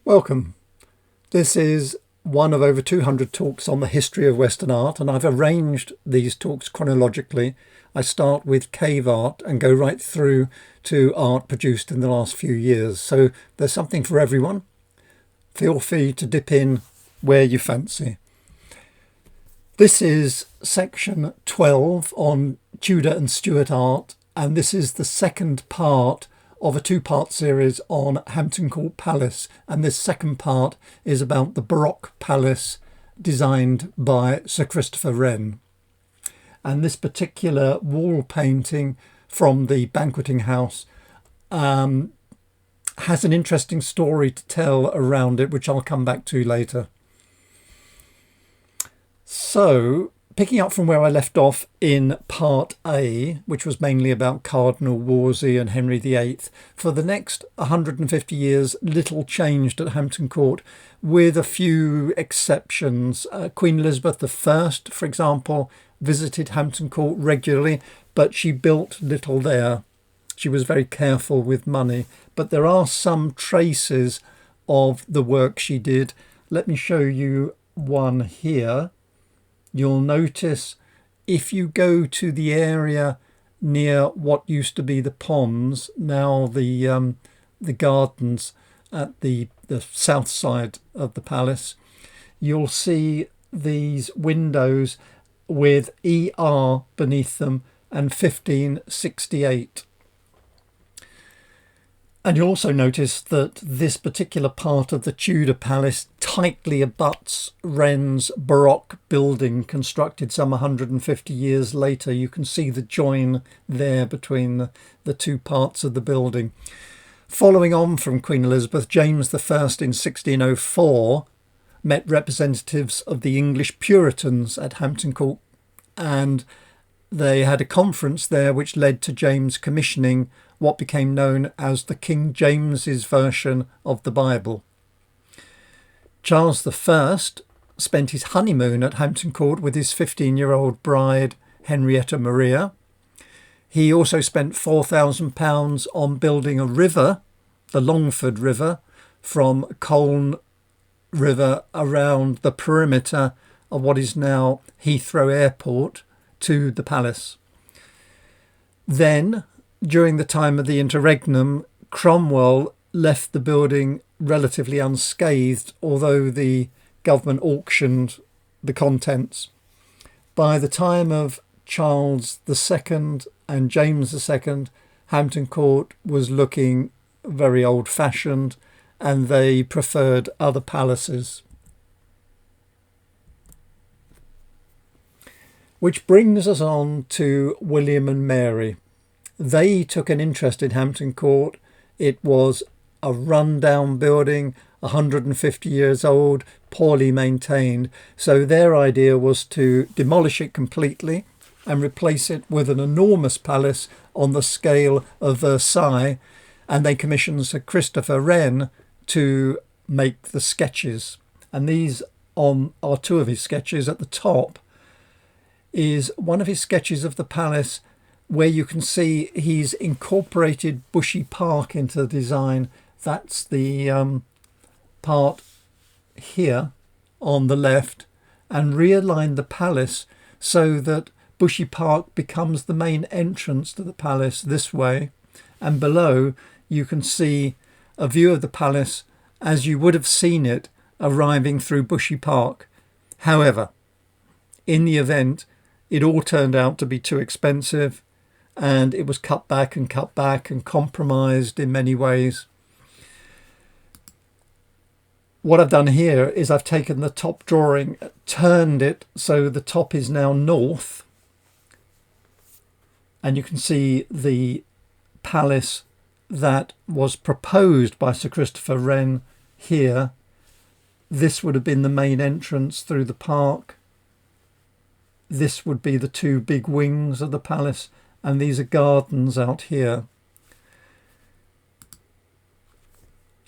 Welcome. This is one of over 200 talks on the history of Western art, and I've arranged these talks chronologically. I start with cave art and go right through to art produced in the last few years. So there's something for everyone. Feel free to dip in where you fancy. This is section 12 on Tudor and Stuart art, and this is the second part of a two-part series on Hampton Court Palace, and this second part is about the Baroque palace designed by Sir Christopher Wren. And this particular wall painting from the banqueting house has an interesting story to tell around it, which I'll come back to later. So, picking up from where I left off in part A, which was mainly about Cardinal, Wolsey and Henry VIII, for the next 150 years little changed at Hampton Court, with a few exceptions. Queen Elizabeth I, for example, visited Hampton Court regularly, but she built little there. She was very careful with money, but there are some traces of the work she did. Let me show you one here. You'll notice if you go to the area near what used to be the ponds, now the gardens at the south side of the palace, you'll see these windows with ER beneath them and 1568. And you'll also notice that this particular part of the Tudor palace tightly abuts Wren's Baroque building constructed some 150 years later. You can see the join there between the two parts of the building. Following on from Queen Elizabeth, James I in 1604 met representatives of the English Puritans at Hampton Court, and they had a conference there which led to James commissioning what became known as the King James's version of the Bible. Charles I spent his honeymoon at Hampton Court with his 15-year-old bride, Henrietta Maria. He also spent £4,000 on building a river, the Longford River, from Colne River around the perimeter of what is now Heathrow Airport to the palace. Then, during the time of the interregnum, Cromwell left the building relatively unscathed, although the government auctioned the contents. By the time of Charles II and James II, Hampton Court was looking very old-fashioned, and they preferred other palaces. Which brings us on to William and Mary. They took an interest in Hampton Court. It was a run-down building, 150 years old, poorly maintained. So their idea was to demolish it completely and replace it with an enormous palace on the scale of Versailles. And they commissioned Sir Christopher Wren to make the sketches. And these are two of his sketches. At the top is one of his sketches of the palace, where you can see he's incorporated Bushy Park into the design. That's the part here on the left, and realigned the palace so that Bushy Park becomes the main entrance to the palace this way. And below you can see a view of the palace as you would have seen it arriving through Bushy Park. However, in the event, it all turned out to be too expensive, and it was cut back and compromised in many ways. What I've done here is I've taken the top drawing, turned it so the top is now north, and you can see the palace that was proposed by Sir Christopher Wren here. This would have been the main entrance through the park. This would be the two big wings of the palace, and these are gardens out here.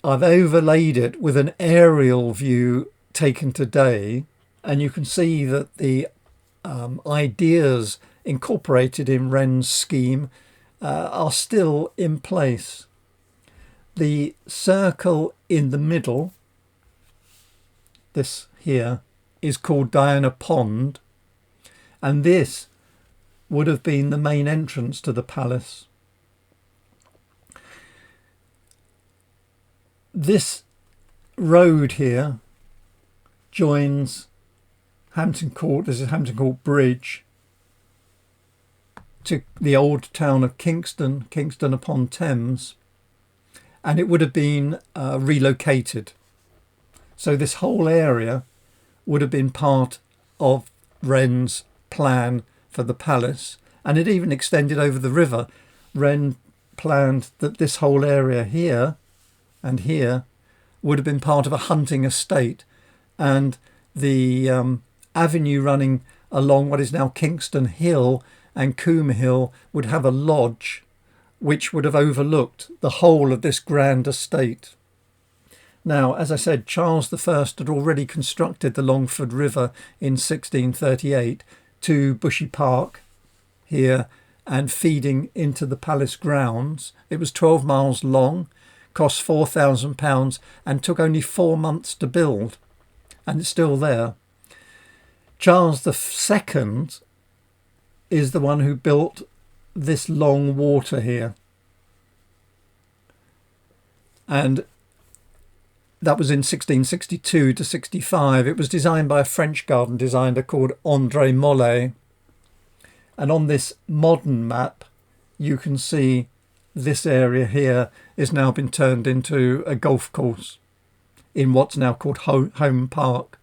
I've overlaid it with an aerial view taken today, and you can see that the ideas incorporated in Wren's scheme are still in place. The circle in the middle this here, is called Diana Pond, and this would have been the main entrance to the palace. This road here joins Hampton Court, this is Hampton Court Bridge, to the old town of Kingston, Kingston upon Thames, and it would have been relocated. So this whole area would have been part of Wren's plan for the palace, and it even extended over the river. Wren planned that this whole area here and here would have been part of a hunting estate, and the avenue running along what is now Kingston Hill and Coombe Hill would have a lodge which would have overlooked the whole of this grand estate. Now, as I said, Charles I had already constructed the Longford River in 1638 to Bushy Park here and feeding into the palace grounds. It was 12 miles long, cost £4,000 and took only 4 months to build, and it's still there. Charles II is the one who built this long water here, and that was in 1662 to 65. It was designed by a French garden designer called André Mollet. And on this modern map, you can see this area here is now been turned into a golf course in what's now called Home Park.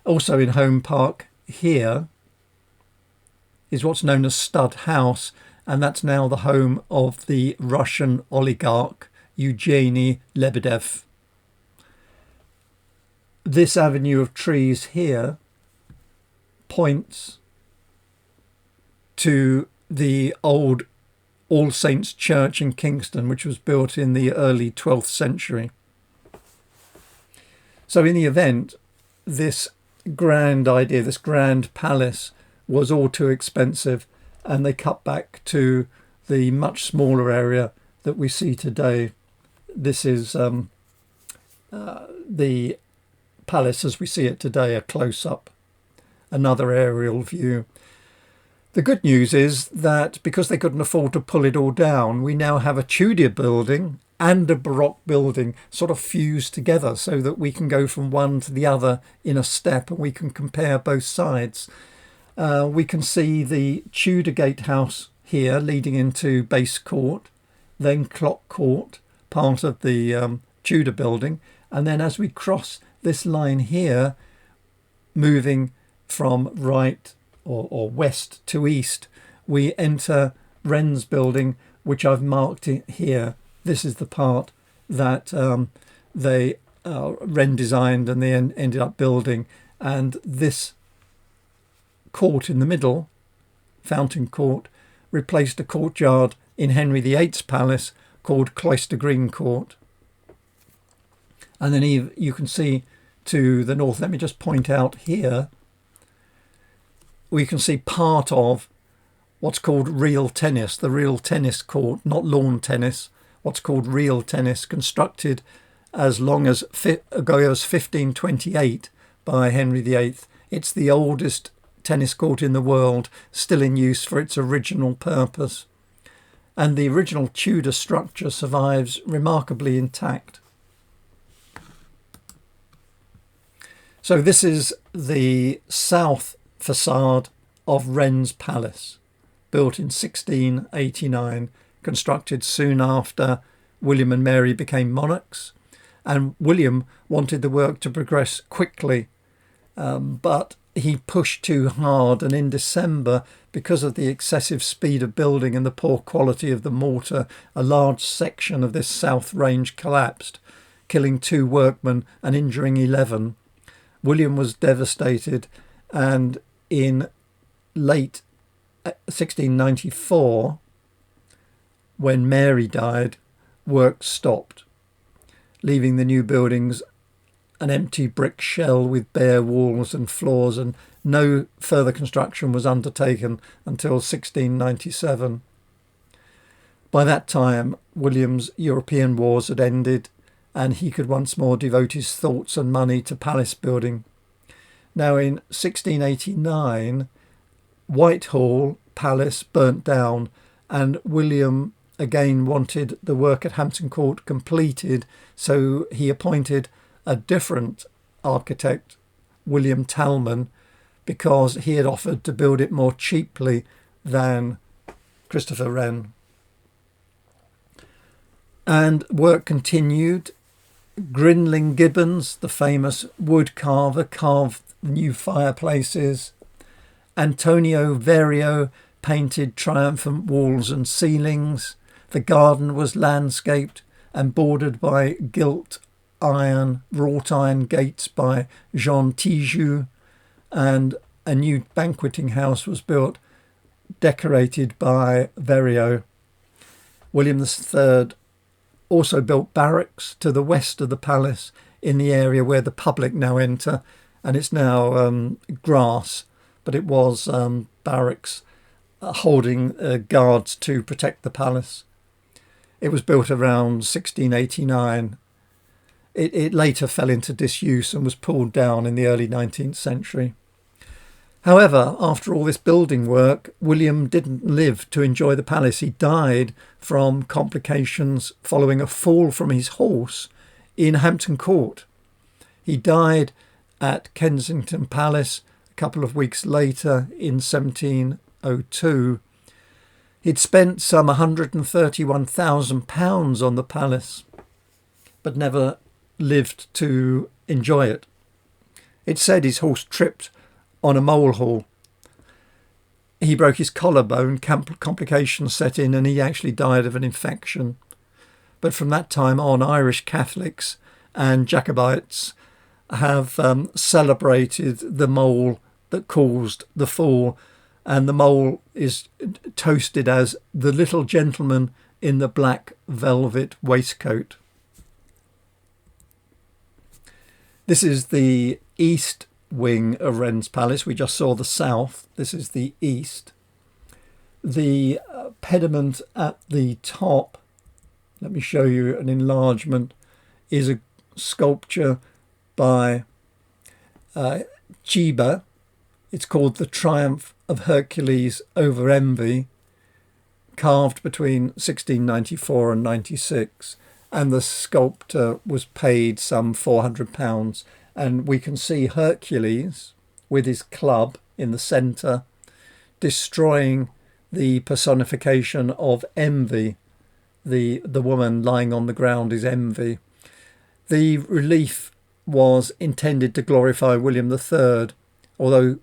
Also in Home Park here is what's known as Stud House, and that's now the home of the Russian oligarch Eugenie Lebedev. This avenue of trees here points to the old All Saints Church in Kingston, which was built in the early 12th century. So in the event, this grand idea, this grand palace, was all too expensive, and they cut back to the much smaller area that we see today. This is the palace as we see it today, a close-up, another aerial view. The good news is that because they couldn't afford to pull it all down, we now have a Tudor building and a Baroque building sort of fused together so that we can go from one to the other in a step and we can compare both sides. We can see the Tudor gatehouse here leading into Base Court, then Clock Court, part of the Tudor building, and then as we cross this line here, moving from right or west to east, we enter Wren's building, which I've marked here. This is the part that Wren designed and they ended up building. And this court in the middle, Fountain Court, replaced a courtyard in Henry VIII's palace called Cloister Green Court. And then you can see to the north, let me just point out here, we can see part of what's called real tennis, the real tennis court, not lawn tennis, what's called real tennis, constructed as long as ago as 1528 by Henry VIII. It's the oldest tennis court in the world, still in use for its original purpose. And the original Tudor structure survives remarkably intact. So this is the south facade of Wren's Palace, built in 1689, constructed soon after William and Mary became monarchs. And William wanted the work to progress quickly, but he pushed too hard, and in December, because of the excessive speed of building and the poor quality of the mortar, a large section of this south range collapsed, killing 2 workmen and injuring 11. William was devastated, and in late 1694, when Mary died, work stopped, leaving the new buildings an empty brick shell with bare walls and floors, and no further construction was undertaken until 1697. By that time, William's European wars had ended, and he could once more devote his thoughts and money to palace building. Now in 1689, Whitehall Palace burnt down, and William again wanted the work at Hampton Court completed, so he appointed a different architect, William Talman, because he had offered to build it more cheaply than Christopher Wren. And work continued. Grinling Gibbons, the famous wood carver, carved new fireplaces. Antonio Verrio painted triumphant walls and ceilings. The garden was landscaped and bordered by gilt iron, wrought iron gates by Jean Tijoux, and a new banqueting house was built, decorated by Verrio. William III also built barracks to the west of the palace in the area where the public now enter, and it's now grass, but it was barracks holding guards to protect the palace. It was built around 1689. It later fell into disuse and was pulled down in the early 19th century. However, after all this building work, William didn't live to enjoy the palace. He died from complications following a fall from his horse in Hampton Court. He died at Kensington Palace a couple of weeks later in 1702. He'd spent some £131,000 on the palace, but never lived to enjoy it. It's said his horse tripped on a molehill. He broke his collarbone, complications set in, and he actually died of an infection. But from that time on, Irish Catholics and Jacobites have celebrated the mole that caused the fall, and the mole is toasted as the little gentleman in the black velvet waistcoat. This is the east wing of Wren's Palace. We just saw the south. This is the east. The pediment at the top, let me show you an enlargement, is a sculpture by Chiba. It's called The Triumph of Hercules over Envy, carved between 1694 and 96. And the sculptor was paid some £400. And we can see Hercules with his club in the centre, destroying the personification of envy. The woman lying on the ground is envy. The relief was intended to glorify William III, although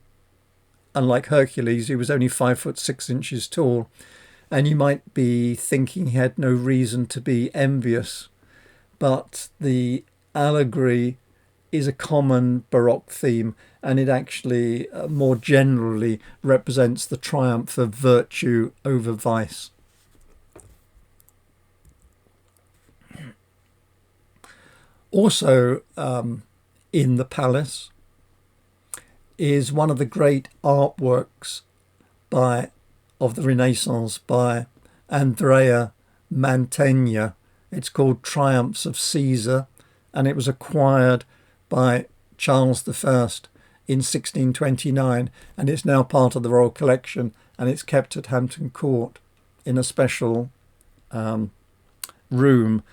unlike Hercules, he was only 5'6" tall. And you might be thinking he had no reason to be envious, but the allegory is a common Baroque theme, and it actually more generally represents the triumph of virtue over vice. Also in the palace is one of the great artworks of the Renaissance by Andrea Mantegna. It's called Triumphs of Caesar, and it was acquired by Charles I in 1629, and it's now part of the Royal Collection, and it's kept at Hampton Court in a special room.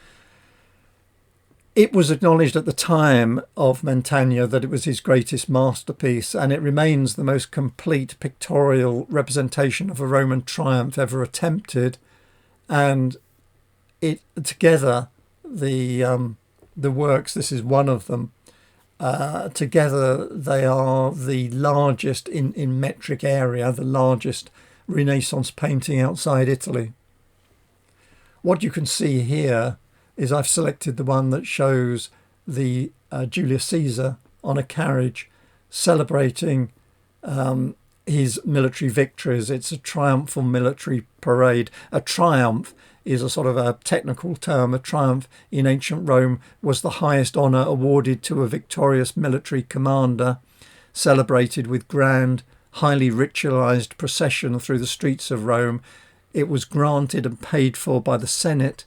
It was acknowledged at the time of Mantegna that it was his greatest masterpiece, and it remains the most complete pictorial representation of a Roman triumph ever attempted. And it together, the works, this is one of them, together they are the largest in metric area, the largest Renaissance painting outside Italy. What you can see here is I've selected the one that shows the Julius Caesar on a carriage celebrating his military victories. It's a triumphal military parade. A triumph is a sort of a technical term. A triumph in ancient Rome was the highest honour awarded to a victorious military commander, celebrated with grand, highly ritualised procession through the streets of Rome. It was granted and paid for by the Senate,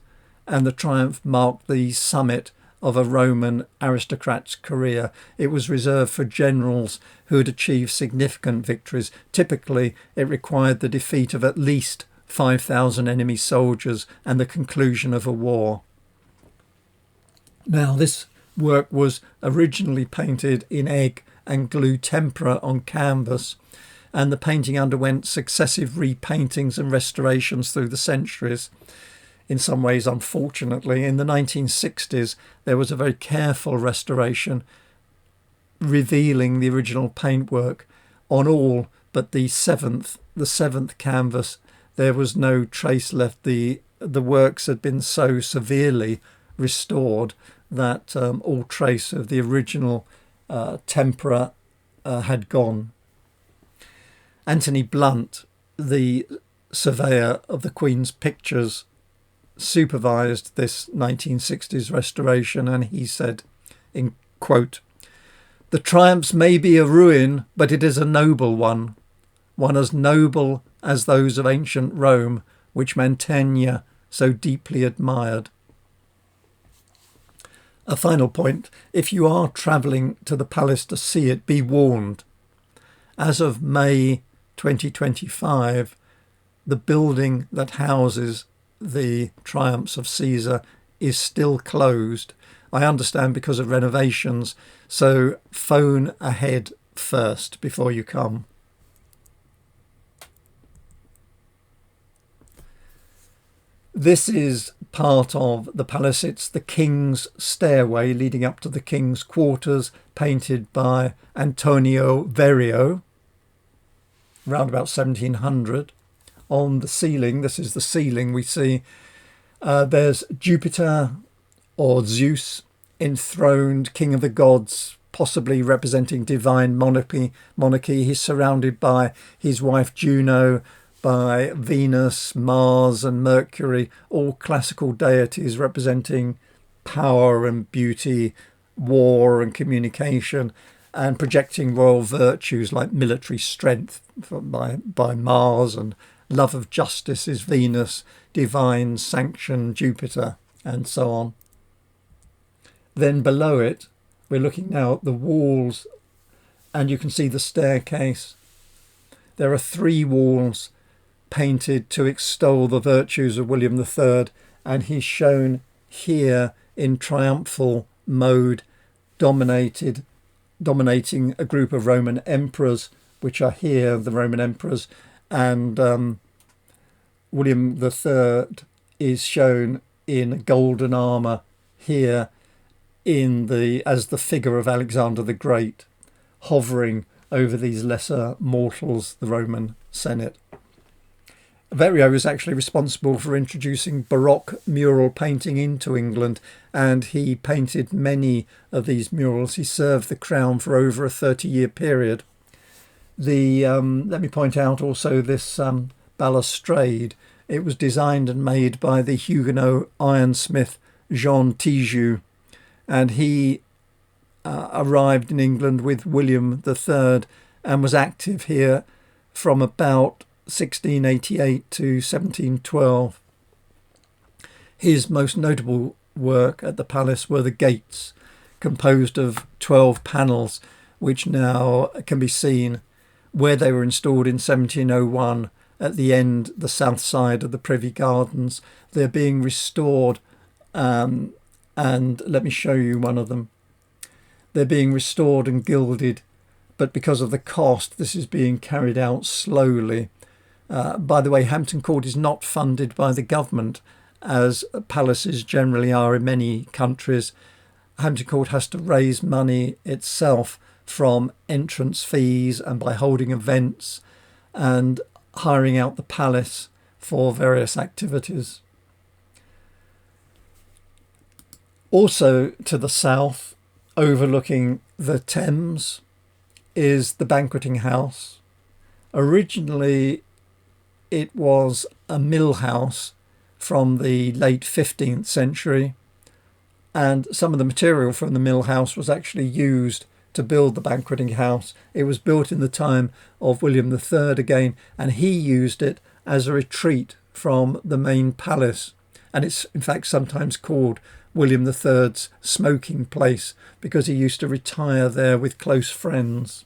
and the triumph marked the summit of a Roman aristocrat's career. It was reserved for generals who had achieved significant victories. Typically, it required the defeat of at least 5,000 enemy soldiers and the conclusion of a war. Now, this work was originally painted in egg and glue tempera on canvas, and the painting underwent successive repaintings and restorations through the centuries. In some ways, unfortunately, in the 1960s, there was a very careful restoration revealing the original paintwork on all but the seventh canvas. There was no trace left. The works had been so severely restored that all trace of the original tempera had gone. Anthony Blunt, the surveyor of the Queen's pictures, supervised this 1960s restoration, and he said, in quote, "The triumphs may be a ruin, but it is a noble one as noble as those of ancient Rome, which Mantegna so deeply admired." A final point: if you are travelling to the palace to see it, be warned. As of May 2025, the building that houses the triumphs of Caesar is still closed. I understand because of renovations, so phone ahead first before you come. This is part of the palace. It's the King's Stairway leading up to the King's Quarters, painted by Antonio Verrio around about 1700. On the ceiling, this is the ceiling we see, there's Jupiter or Zeus enthroned, king of the gods, possibly representing divine monarchy. He's surrounded by his wife Juno, by Venus, Mars and Mercury, all classical deities representing power and beauty, war and communication, and projecting royal virtues like military strength by Mars, and love of justice is Venus, divine sanction Jupiter, and so on. Then below it, we're looking now at the walls, and you can see the staircase. There are 3 walls painted to extol the virtues of William III, and he's shown here in triumphal mode, dominating a group of Roman emperors, which are here, the Roman emperors, and William III is shown in golden armour here as the figure of Alexander the Great, hovering over these lesser mortals, the Roman Senate. Verrio is actually responsible for introducing Baroque mural painting into England, and he painted many of these murals. He served the crown for over a 30-year period. Let me point out also this balustrade. It was designed and made by the Huguenot ironsmith Jean Tijoux, and he arrived in England with William III and was active here from about 1688 to 1712. His most notable work at the palace were the gates, composed of 12 panels, which now can be seen where they were installed in 1701 at the south side of the Privy Gardens. They're being restored, and let me show you one of them. They're being restored and gilded, but because of the cost, this is being carried out slowly. By the way, Hampton Court is not funded by the government, as palaces generally are in many countries. Hampton Court has to raise money itself from entrance fees and by holding events and hiring out the palace for various activities. Also to the south, overlooking the Thames, is the banqueting house. Originally, it was a mill house from the late 15th century, and some of the material from the mill house was actually used to build the banqueting house. It was built in the time of William III again, and he used it as a retreat from the main palace, and it's in fact sometimes called William III's smoking place because he used to retire there with close friends.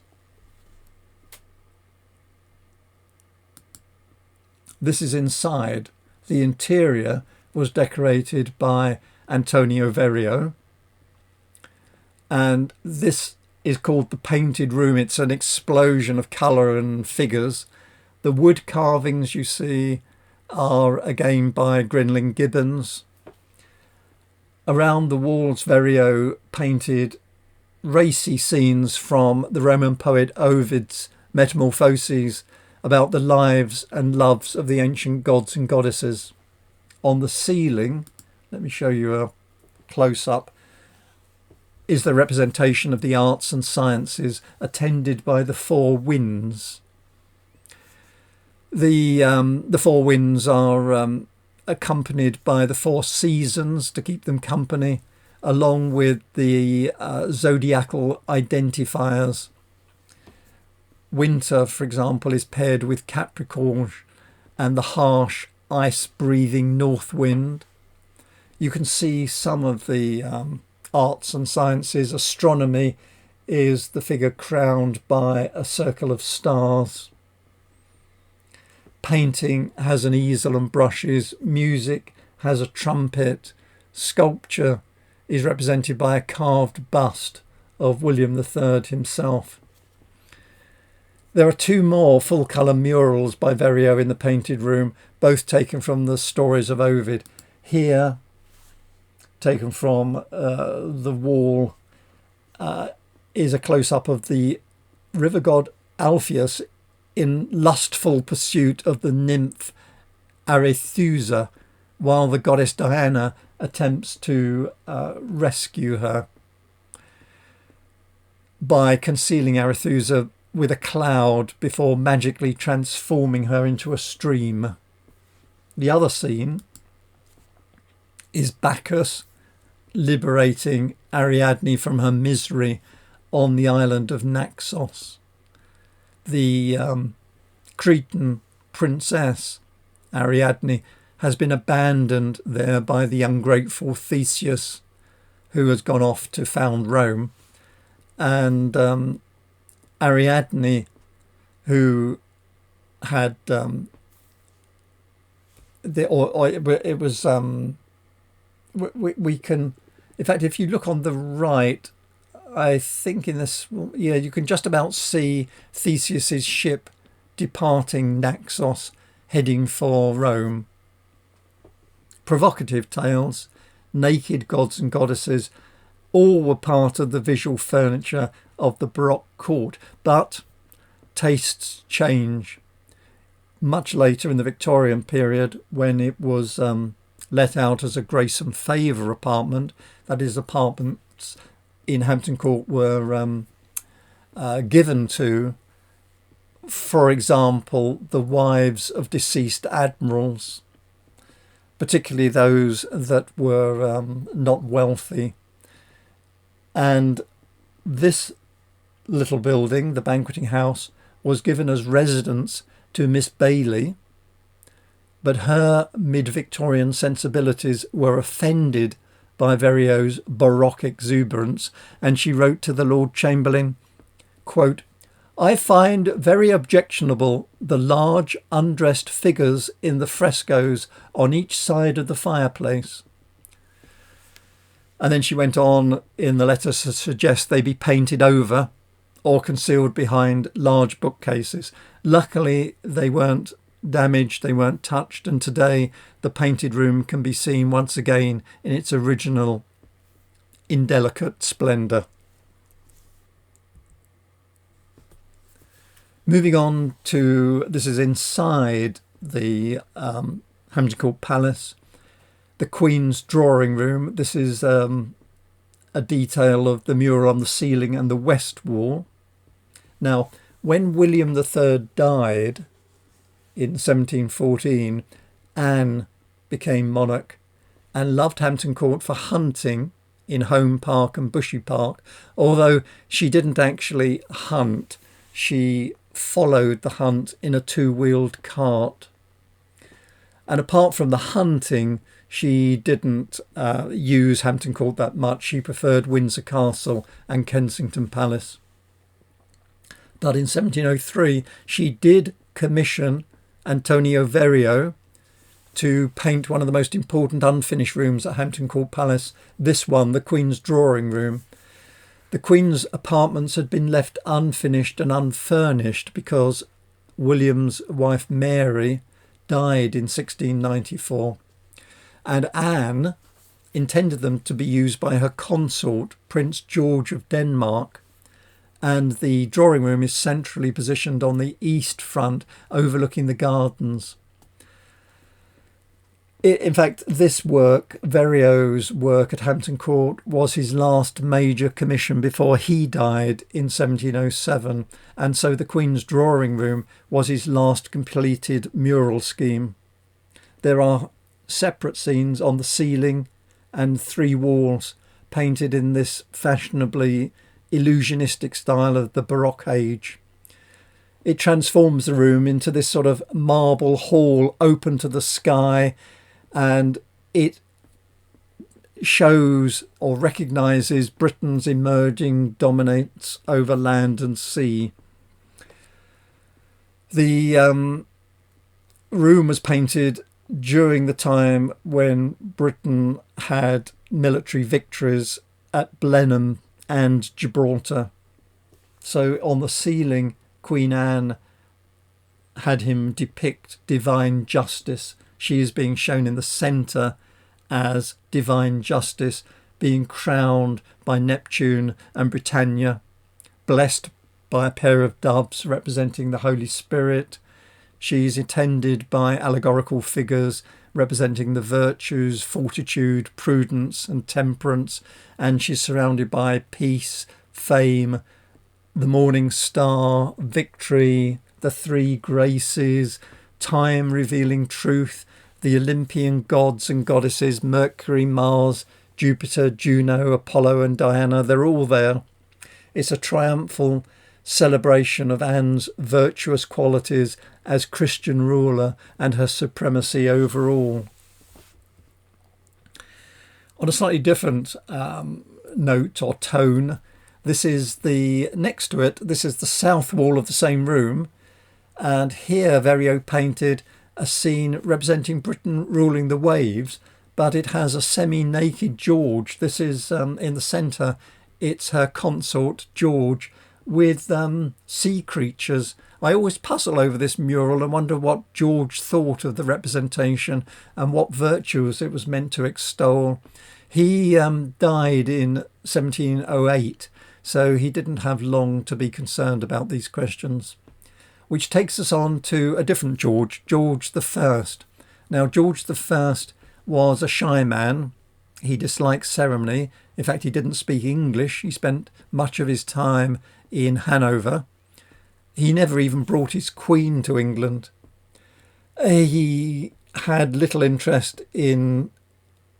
This is inside. The interior was decorated by Antonio Verrio, and this is called the Painted Room. It's an explosion of colour and figures. The wood carvings you see are again by Grinling Gibbons. Around the walls, Verrio painted racy scenes from the Roman poet Ovid's Metamorphoses about the lives and loves of the ancient gods and goddesses. On the ceiling, let me show you a close-up, is the representation of the arts and sciences attended by the four winds. The four winds are accompanied by the four seasons to keep them company, along with the zodiacal identifiers. Winter, for example, is paired with Capricorn and the harsh, ice-breathing north wind. You can see some of the arts and sciences. Astronomy is the figure crowned by a circle of stars. Painting has an easel and brushes. Music has a trumpet. Sculpture is represented by a carved bust of William III himself. There are two more full-colour murals by Verrio in the Painted Room, both taken from the stories of Ovid. Here, taken from the wall, is a close-up of the river god Alpheus in lustful pursuit of the nymph Arethusa, while the goddess Diana attempts to rescue her by concealing Arethusa with a cloud before magically transforming her into a stream. The other scene is Bacchus liberating Ariadne from her misery on the island of Naxos. The Cretan princess Ariadne has been abandoned there by the ungrateful Theseus, who has gone off to found Rome, and Ariadne, who had we can, in fact, if you look on the right, I think in this, yeah, you can just about see Theseus's ship departing Naxos, heading for Rome. Provocative tales, naked gods and goddesses, all were part of the visual furniture of the Baroque court, but tastes change. Much later in the Victorian period, when it was let out as a grace and favour apartment, that is, apartments in Hampton Court were given to, for example, the wives of deceased admirals, particularly those that were not wealthy. And this little building, the banqueting house, was given as residence to Miss Bailey, but her mid-Victorian sensibilities were offended by Verrio's Baroque exuberance, and she wrote to the Lord Chamberlain, quote, "I find very objectionable the large undressed figures in the frescoes on each side of the fireplace." And then she went on in the letter to suggest they be painted over or concealed behind large bookcases. Luckily, they weren't damaged, they weren't touched, and today the Painted Room can be seen once again in its original indelicate splendour. Moving on to, this is inside the Hampton Court Palace, the Queen's drawing room. This is a detail of the mural on the ceiling and the west wall. Now, when William III died in 1714, Anne became monarch and loved Hampton Court for hunting in Home Park and Bushy Park. Although she didn't actually hunt, she followed the hunt in a two-wheeled cart. And apart from the hunting, she didn't use Hampton Court that much. She preferred Windsor Castle and Kensington Palace. But in 1703, she did commission Antonio Verrio to paint one of the most important unfinished rooms at Hampton Court Palace, this one, the Queen's drawing room. The Queen's apartments had been left unfinished and unfurnished because William's wife Mary died in 1694, and Anne intended them to be used by her consort, Prince George of Denmark, and the drawing room is centrally positioned on the east front overlooking the gardens. In fact, this work, Verrio's work at Hampton Court, was his last major commission before he died in 1707, and so the Queen's drawing room was his last completed mural scheme. There are separate scenes on the ceiling and 3 walls painted in this fashionably illusionistic style of the Baroque age. It transforms the room into this sort of marble hall open to the sky, and it shows or recognises Britain's emerging dominance over land and sea. The room was painted during the time when Britain had military victories at Blenheim and Gibraltar. So on the ceiling, Queen Anne had him depict divine justice. She is being shown in the centre as divine justice, being crowned by Neptune and Britannia, blessed by a pair of doves representing the Holy Spirit. She's attended by allegorical figures representing the virtues, fortitude, prudence and temperance, and she's surrounded by peace, fame, the morning star, victory, the 3 graces, time revealing truth, the Olympian gods and goddesses, Mercury, Mars, Jupiter, Juno, Apollo and Diana. They're all there. It's a triumphal celebration of Anne's virtuous qualities as Christian ruler and her supremacy over all. On a slightly different note or tone, this is next to it, this is the south wall of the same room, and here Verrio painted a scene representing Britain ruling the waves, but it has a semi-naked George. This is in the centre, it's her consort George with sea creatures. I always puzzle over this mural and wonder what George thought of the representation and what virtues it was meant to extol. He died in 1708, so he didn't have long to be concerned about these questions. Which takes us on to a different George, George I. Now, George I was a shy man. He disliked ceremony. In fact, he didn't speak English. He spent much of his time in Hanover. He never even brought his queen to England. He had little interest in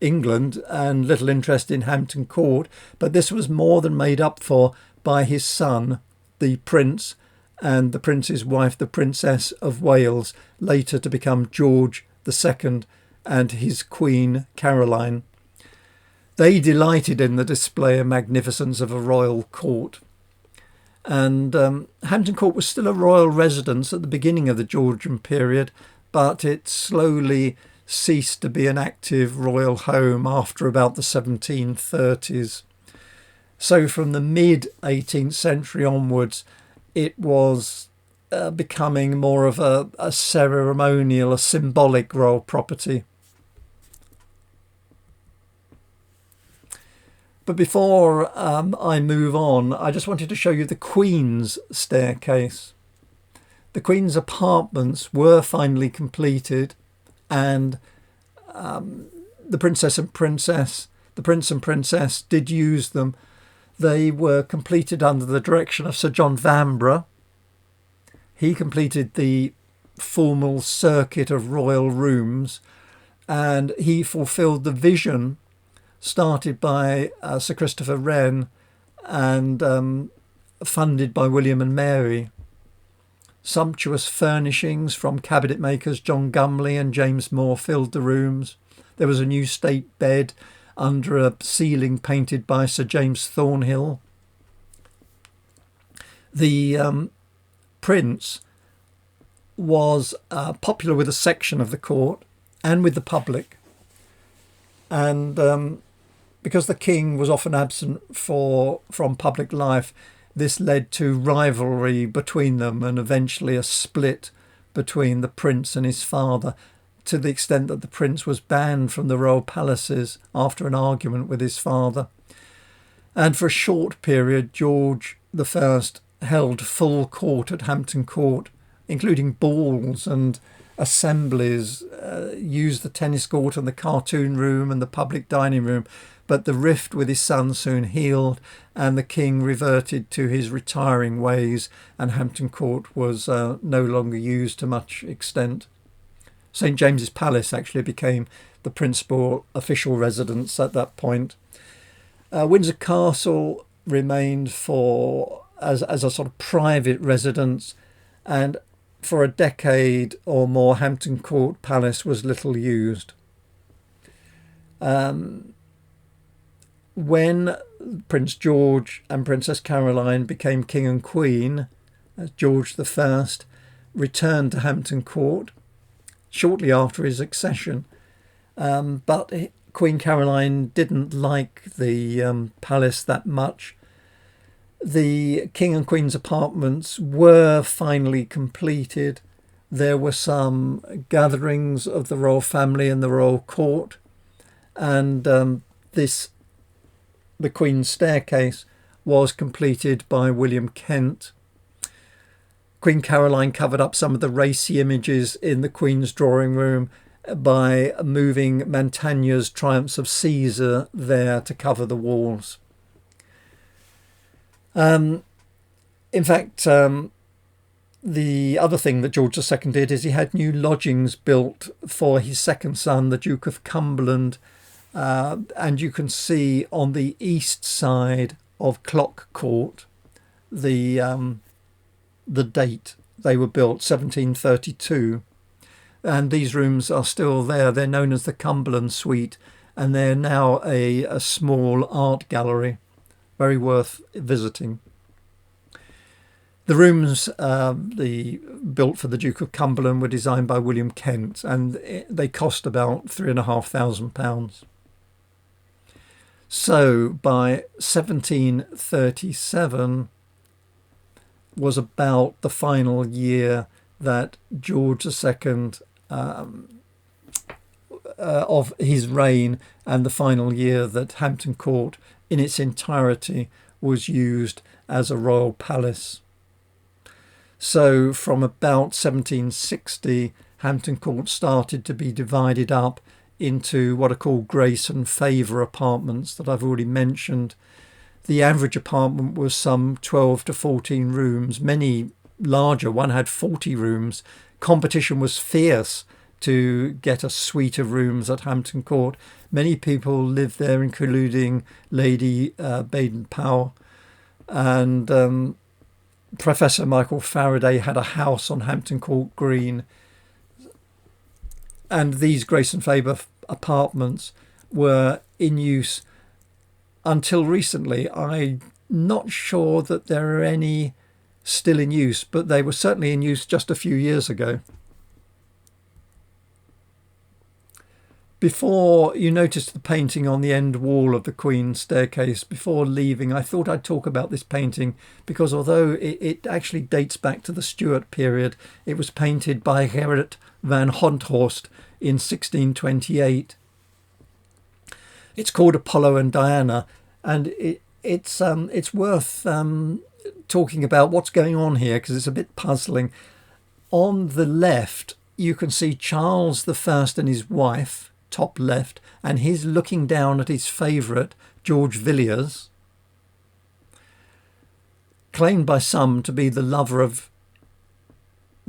England and little interest in Hampton Court, but this was more than made up for by his son, the Prince, and the Prince's wife, the Princess of Wales, later to become George II, and his Queen Caroline. They delighted in the display and magnificence of a royal court. And Hampton Court was still a royal residence at the beginning of the Georgian period, but it slowly ceased to be an active royal home after about the 1730s. So from the mid-18th century onwards, it was becoming more of a ceremonial, a symbolic royal property. But before I move on, I just wanted to show you the Queen's staircase. The Queen's apartments were finally completed, and the Prince and Princess did use them. They were completed under the direction of Sir John Vanbrugh. He completed the formal circuit of royal rooms, and he fulfilled the vision started by Sir Christopher Wren and funded by William and Mary. Sumptuous furnishings from cabinet makers John Gumley and James Moore filled the rooms. There was a new state bed under a ceiling painted by Sir James Thornhill. The prince was popular with a section of the court and with the public. And because the king was often absent from public life, this led to rivalry between them and eventually a split between the prince and his father, to the extent that the prince was banned from the royal palaces after an argument with his father. And for a short period, George I held full court at Hampton Court, including balls and assemblies, used the tennis court and the cartoon room and the public dining room. But the rift with his son soon healed, and the king reverted to his retiring ways, and Hampton Court was no longer used to much extent. St James's Palace actually became the principal official residence at that point. Windsor Castle remained as a sort of private residence, and for a decade or more Hampton Court Palace was little used. When Prince George and Princess Caroline became king and queen, George I returned to Hampton Court shortly after his accession. But Queen Caroline didn't like the palace that much. The king and queen's apartments were finally completed. There were some gatherings of the royal family in the royal court, and the Queen's staircase was completed by William Kent. Queen Caroline covered up some of the racy images in the Queen's drawing room by moving Mantegna's Triumphs of Caesar there to cover the walls. In fact, the other thing that George II did is he had new lodgings built for his second son, the Duke of Cumberland. And you can see on the east side of Clock Court the date they were built, 1732. And these rooms are still there. They're known as the Cumberland Suite, and they're now a small art gallery, very worth visiting. The rooms built for the Duke of Cumberland were designed by William Kent, and they cost about £3,500. So by 1737 was about the final year that George II of his reign, and the final year that Hampton Court in its entirety was used as a royal palace. So from about 1760, Hampton Court started to be divided up into what are called grace and favour apartments that I've already mentioned. The average apartment was some 12 to 14 rooms, many larger. One had 40 rooms. Competition was fierce to get a suite of rooms at Hampton Court. Many people lived there, including Lady Baden-Powell. And Professor Michael Faraday had a house on Hampton Court Green. And these grace and favour apartments were in use until recently. I'm not sure that there are any still in use, but they were certainly in use just a few years ago. Before you noticed the painting on the end wall of the Queen's staircase, before leaving, I thought I'd talk about this painting because although it actually dates back to the Stuart period, it was painted by Gerrit van Honthorst in 1628. It's called Apollo and Diana, and it's worth talking about what's going on here because it's a bit puzzling. On the left, you can see Charles I and his wife, top left, and he's looking down at his favourite, George Villiers, claimed by some to be the lover of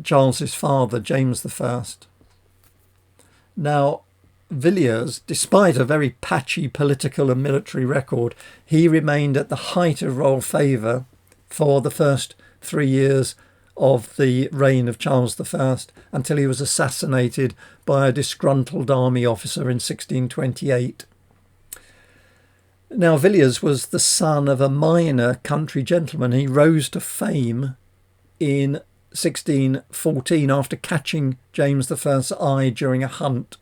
Charles's father, James I. Now, Villiers, despite a very patchy political and military record, he remained at the height of royal favour for the first 3 years of the reign of Charles I until he was assassinated by a disgruntled army officer in 1628. Now, Villiers was the son of a minor country gentleman. He rose to fame in 1614 after catching James I's eye during a hunt.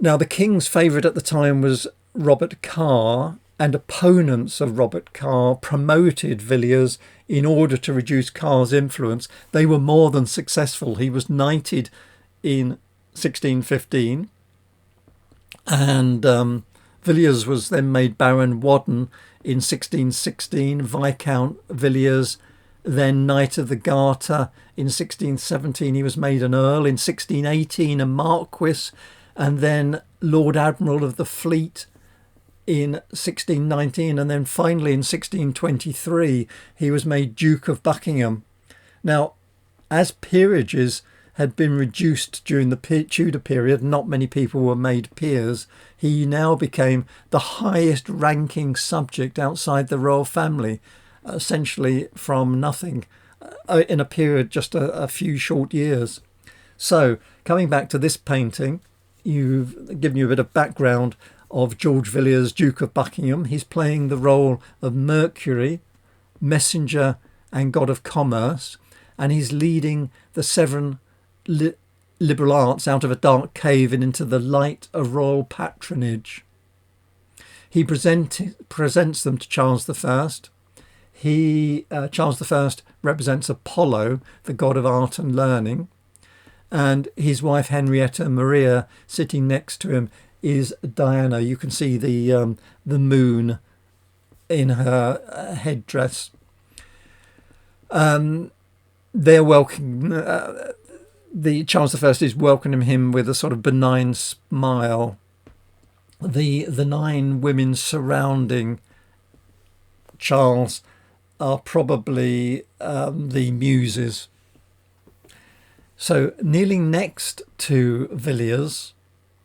Now, the king's favourite at the time was Robert Carr, and opponents of Robert Carr promoted Villiers in order to reduce Carr's influence. They were more than successful. He was knighted in 1615, and Villiers was then made Baron Whaddon in 1616, Viscount Villiers, then Knight of the Garter. In 1617 he was made an Earl, in 1618 a Marquis, and then Lord Admiral of the Fleet in 1619, and then finally in 1623 he was made Duke of Buckingham. Now, as peerages had been reduced during the Tudor period, not many people were made peers, he now became the highest ranking subject outside the royal family, essentially from nothing, in a period just a few short years. So, coming back to this painting, you've given you a bit of background of George Villiers, Duke of Buckingham. He's playing the role of Mercury, messenger and god of commerce, and he's leading the seven liberal arts out of a dark cave and into the light of royal patronage. He presents them to Charles I. Charles I represents Apollo, the god of art and learning, and his wife Henrietta Maria, sitting next to him, is Diana. You can see the moon in her headdress. They're welcome. The Charles I is welcoming him with a sort of benign smile. The 9 women surrounding Charles are probably the muses. So kneeling next to Villiers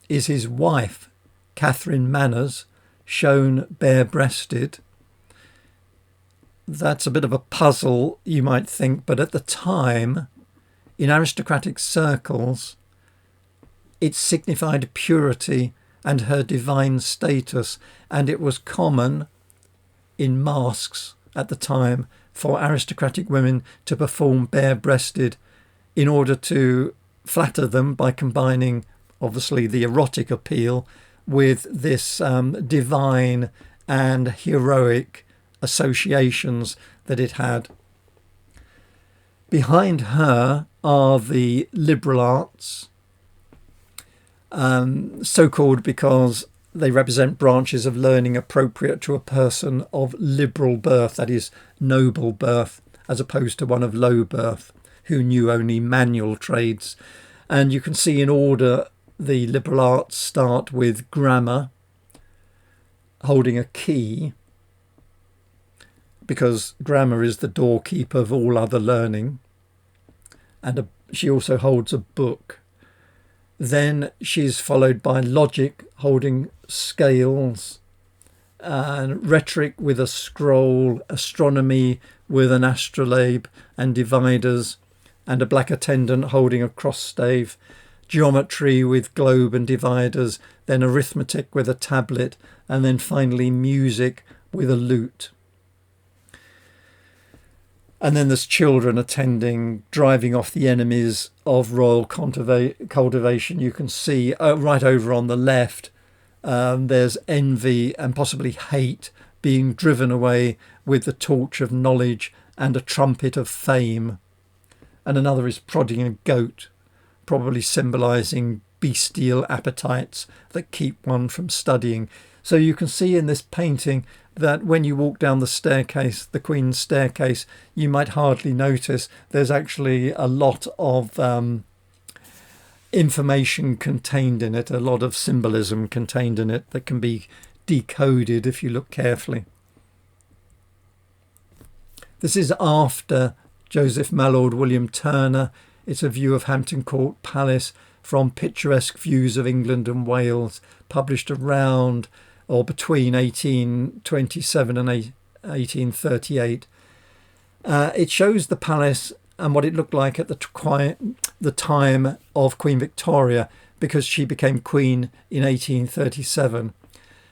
is his wife, Catherine Manners, shown bare-breasted. That's a bit of a puzzle, you might think, but at the time, in aristocratic circles, it signified purity and her divine status, and it was common in masques at the time for aristocratic women to perform bare-breasted in order to flatter them by combining, obviously, the erotic appeal with this divine and heroic associations that it had. Behind her are the liberal arts, so-called because they represent branches of learning appropriate to a person of liberal birth, that is, noble birth, as opposed to one of low birth, who knew only manual trades. And you can see in order the liberal arts start with grammar, holding a key, because grammar is the doorkeeper of all other learning, and she also holds a book. Then she's followed by logic, holding scales, and rhetoric with a scroll, astronomy with an astrolabe and dividers, and a black attendant holding a cross stave, geometry with globe and dividers, then arithmetic with a tablet, and then finally music with a lute. And then there's children attending, driving off the enemies of royal cultivation. You can see right over on the left, there's envy and possibly hate being driven away with the torch of knowledge and a trumpet of fame. And another is prodding a goat, probably symbolising bestial appetites that keep one from studying. So you can see in this painting that when you walk down the staircase, the Queen's staircase, you might hardly notice there's actually a lot of information contained in it, a lot of symbolism contained in it that can be decoded if you look carefully. This is after Joseph Mallord William Turner. It's a view of Hampton Court Palace from Picturesque Views of England and Wales, published around or between 1827 and 1838. It shows the palace and what it looked like at the time of Queen Victoria, because she became queen in 1837.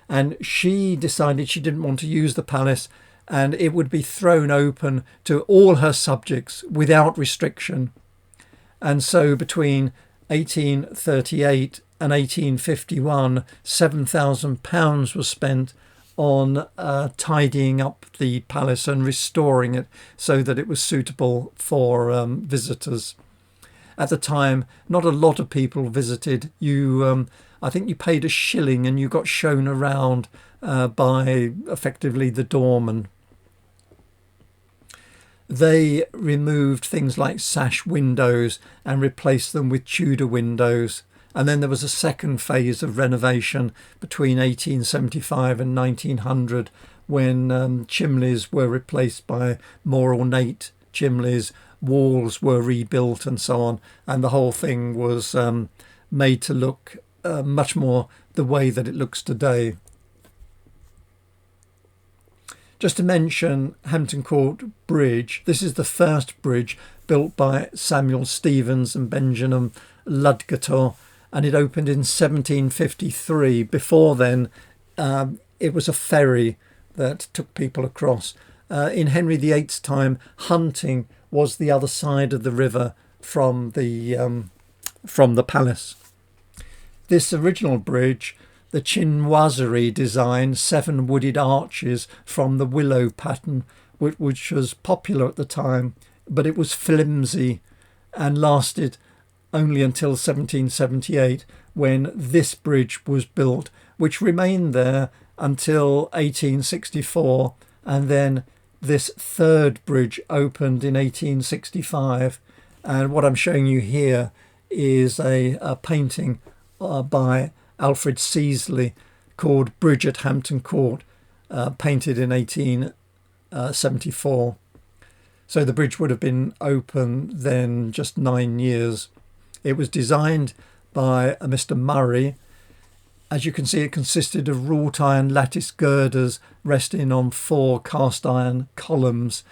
And she decided she didn't want to use the palace, and it would be thrown open to all her subjects without restriction. And so between 1838 and 1851, £7,000 was spent on tidying up the palace and restoring it so that it was suitable for visitors. At the time, not a lot of people visited. I think you paid a shilling and you got shown around by effectively the doorman. They removed things like sash windows and replaced them with Tudor windows. And then there was a second phase of renovation between 1875 and 1900, when chimneys were replaced by more ornate chimneys, walls were rebuilt and so on. And the whole thing was made to look much more the way that it looks today. Just to mention Hampton Court Bridge, this is the first bridge built by Samuel Stevens and Benjamin Ludgater, and it opened in 1753. Before then, it was a ferry that took people across. In Henry VIII's time, hunting was the other side of the river from the palace. This original bridge, the chinoiserie design, 7 wooded arches from the willow pattern, which was popular at the time, but it was flimsy and lasted only until 1778, when this bridge was built, which remained there until 1864, and then this third bridge opened in 1865. And what I'm showing you here is a painting by Alfred Seasley called Bridge at Hampton Court, painted in 1874. So the bridge would have been open then just 9 years. It was designed by a Mr. Murray. As you can see, it consisted of wrought iron lattice girders resting on 4 cast iron columns.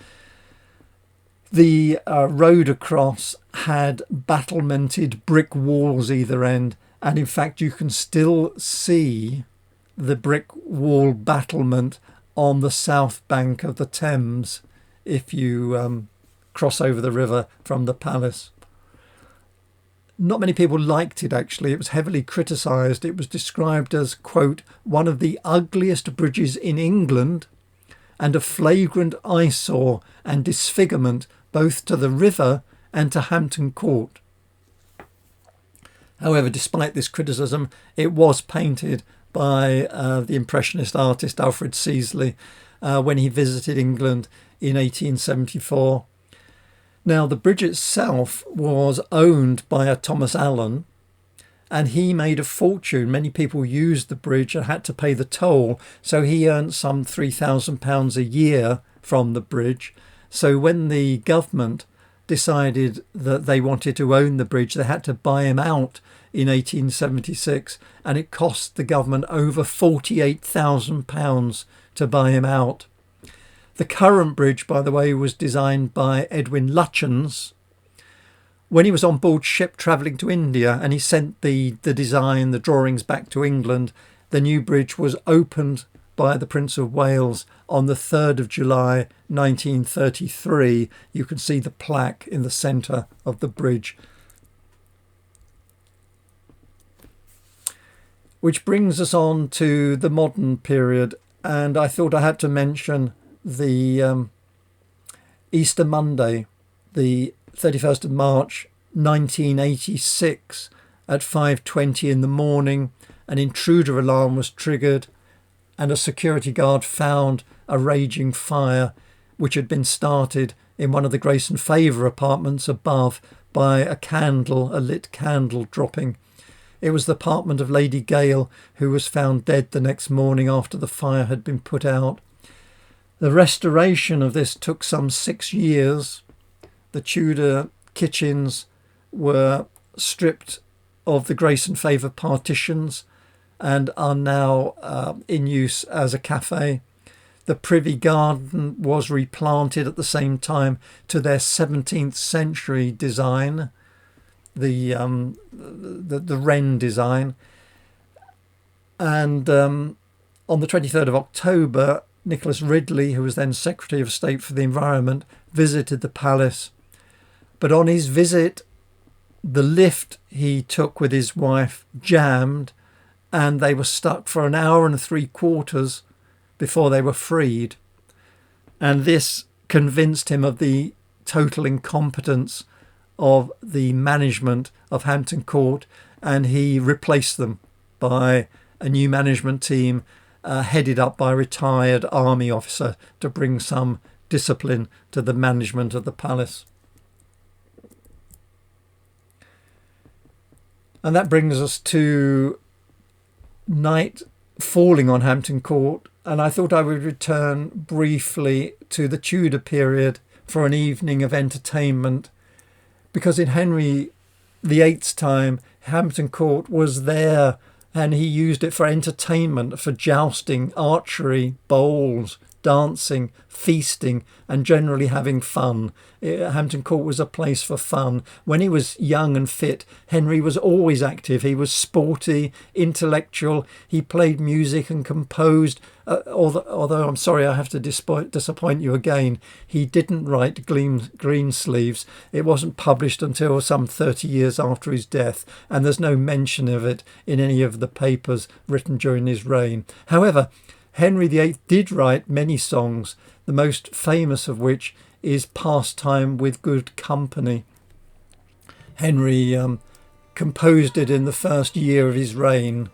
The road across had battlemented brick walls either end, and in fact you can still see the brick wall battlement on the south bank of the Thames if you cross over the river from the palace. Not many people liked it, actually. It was heavily criticised. It was described as, quote, one of the ugliest bridges in England and a flagrant eyesore and disfigurement both to the river and to Hampton Court. However, despite this criticism, it was painted by the Impressionist artist Alfred Seasley when he visited England in 1874. Now, the bridge itself was owned by a Thomas Allen, and he made a fortune. Many people used the bridge and had to pay the toll, so he earned some £3,000 a year from the bridge. So when the government decided that they wanted to own the bridge, they had to buy him out in 1876, and it cost the government over £48,000 to buy him out. The current bridge, by the way, was designed by Edwin Lutyens when he was on board ship travelling to India, and he sent the design, the drawings back to England. The new bridge was opened by the Prince of Wales on the 3rd of July 1933. You can see the plaque in the centre of the bridge. Which brings us on to the modern period, and I thought I had to mention the Easter Monday, the 31st of March 1986 at 5:20 in the morning. An intruder alarm was triggered and a security guard found a raging fire which had been started in one of the Grace and Favour apartments above by a lit candle dropping. It was the apartment of Lady Gale, who was found dead the next morning after the fire had been put out. The restoration of this took some 6 years. The Tudor kitchens were stripped of the Grace and Favour partitions and are now in use as a cafe. The Privy Garden was replanted at the same time to their 17th century design, the Wren design. And on the 23rd of October, Nicholas Ridley, who was then Secretary of State for the Environment, visited the palace. But on his visit, the lift he took with his wife jammed, and they were stuck for an hour and 3/4 before they were freed. And this convinced him of the total incompetence of the management of Hampton Court, and he replaced them by a new management team headed up by a retired army officer to bring some discipline to the management of the palace. And that brings us to night falling on Hampton Court, and I thought I would return briefly to the Tudor period for an evening of entertainment, because in Henry VIII's time, Hampton Court was there and he used it for entertainment, for jousting, archery, bowls, dancing, feasting, and generally having fun. Hampton Court was a place for fun. When he was young and fit, Henry was always active. He was sporty, intellectual. He played music and composed. Although I'm sorry, I have to disappoint you again. He didn't write Greensleeves. It wasn't published until some 30 years after his death, and there's no mention of it in any of the papers written during his reign. However, Henry VIII did write many songs, the most famous of which is Pastime with Good Company. Henry composed it in the first year of his reign.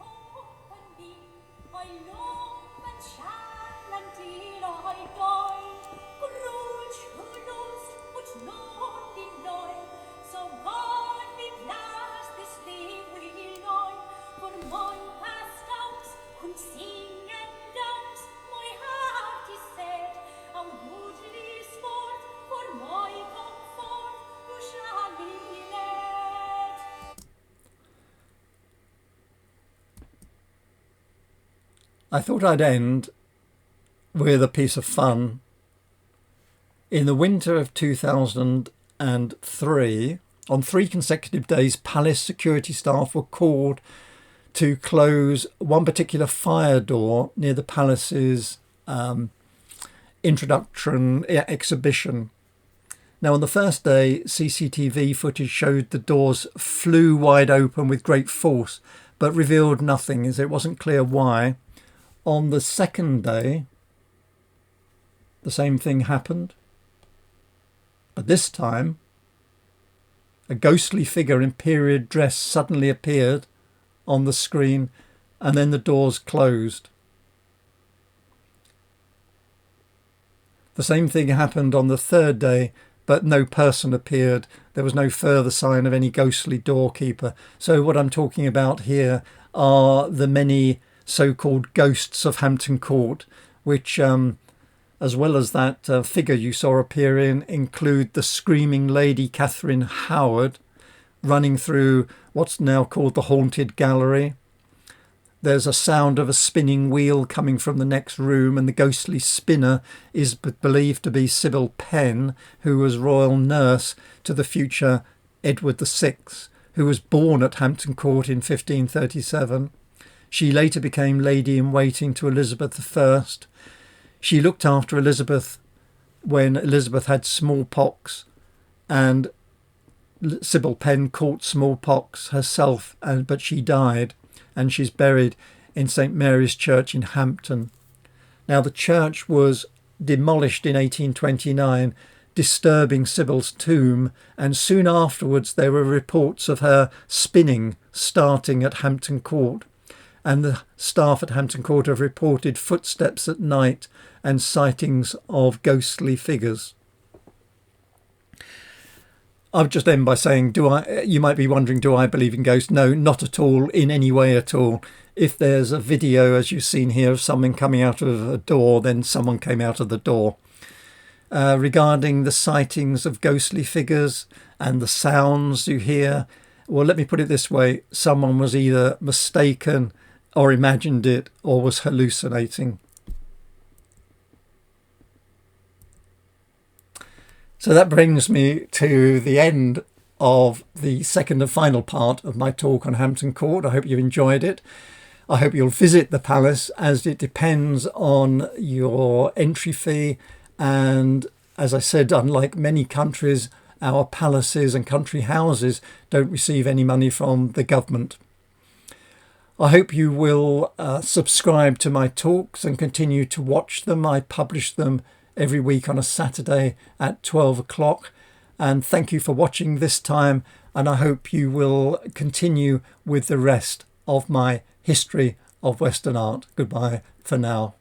I thought I'd end with a piece of fun. In the winter of 2003, on 3 consecutive days, palace security staff were called to close one particular fire door near the palace's introduction exhibition. Now, on the first day, CCTV footage showed the doors flew wide open with great force, but revealed nothing, as it wasn't clear why. On the second day, the same thing happened. But this time, a ghostly figure in period dress suddenly appeared on the screen, and then the doors closed. The same thing happened on the third day, but no person appeared. There was no further sign of any ghostly doorkeeper. So what I'm talking about here are the many so-called ghosts of Hampton Court, which, as well as that figure you saw appearing, include the screaming Lady Catherine Howard running through what's now called the Haunted Gallery. There's a sound of a spinning wheel coming from the next room, and the ghostly spinner is believed to be Sybil Penn, who was royal nurse to the future Edward VI, who was born at Hampton Court in 1537. She later became lady-in-waiting to Elizabeth I. She looked after Elizabeth when Elizabeth had smallpox, and Sybil Penn caught smallpox herself, but she died, and she's buried in St Mary's Church in Hampton. Now, the church was demolished in 1829, disturbing Sybil's tomb, and soon afterwards there were reports of her spinning starting at Hampton Court. And the staff at Hampton Court have reported footsteps at night and sightings of ghostly figures. I'll just end by saying, you might be wondering, do I believe in ghosts? No, not at all, in any way at all. If there's a video, as you've seen here, of someone coming out of a door, then someone came out of the door. Regarding the sightings of ghostly figures and the sounds you hear, well, let me put it this way. Someone was either mistaken or imagined it or was hallucinating. So that brings me to the end of the second and final part of my talk on Hampton Court. I hope you enjoyed it. I hope you'll visit the palace, as it depends on your entry fee. And as I said, unlike many countries, our palaces and country houses don't receive any money from the government. I hope you will subscribe to my talks and continue to watch them. I publish them every week on a Saturday at 12 o'clock. And thank you for watching this time. And I hope you will continue with the rest of my history of Western art. Goodbye for now.